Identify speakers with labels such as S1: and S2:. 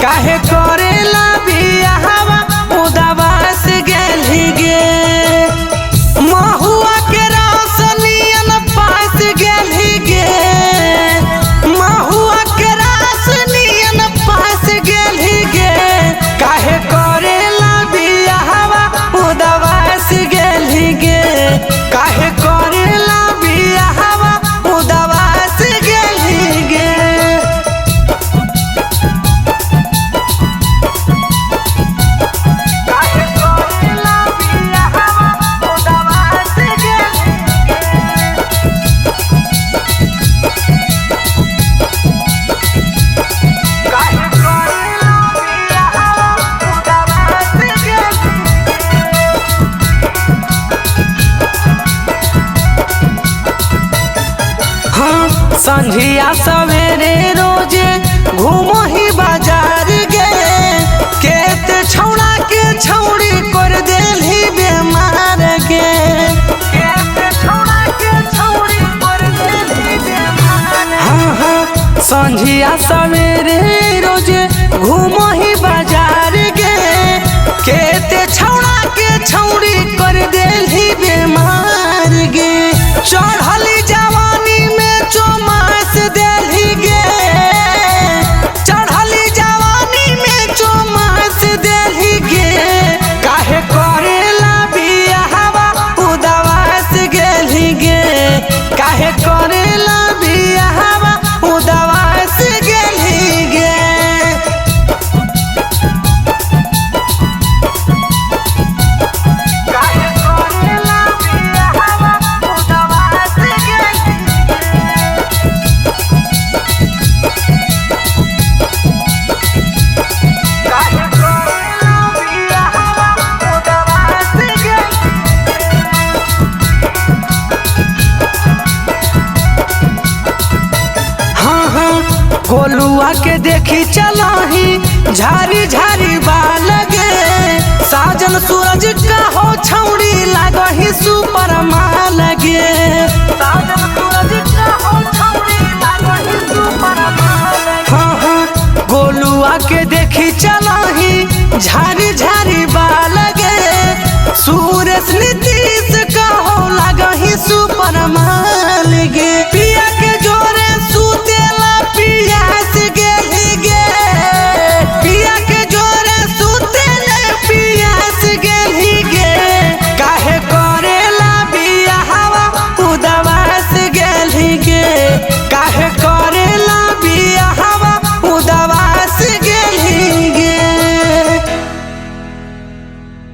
S1: काहे करेला बियाहवा उदास गेली गे महुआ के रसनियन पास गेली गे महुआ के रसनियन पास गेली गे काहे करेला बियाहवा उदास गेली गे काहे करेला बियाहवा उदास गेली गे संझिया सवेरे रोजे घूमो ही बाजार गे केत छौड़ा के छौड़ी कर देली बेमार गे हाँ संझिया सवेरे रोजे घूमो ही बाजार गे केत छौड़ा के छौड़ी कर देली बेमार गे चढ़ली जवानी में चोमास देली गे चढ़ली जवानी में चोमास देली गे काहे करेला बियाहवा उदास गेली गे काहे करेला बियाहवा उदास गेली गे गोलुआ के देखी चलाही झारी झारी बाल गे साजन सूरज का हो छौड़ी लागही सुपर माल गे साजन सूरज का हो छौड़ी लागही सुपर माल हाँ गोलुआ के देखी चलाही झारी झारी बाल गे सूरज नीतीश का हो लागही सुपर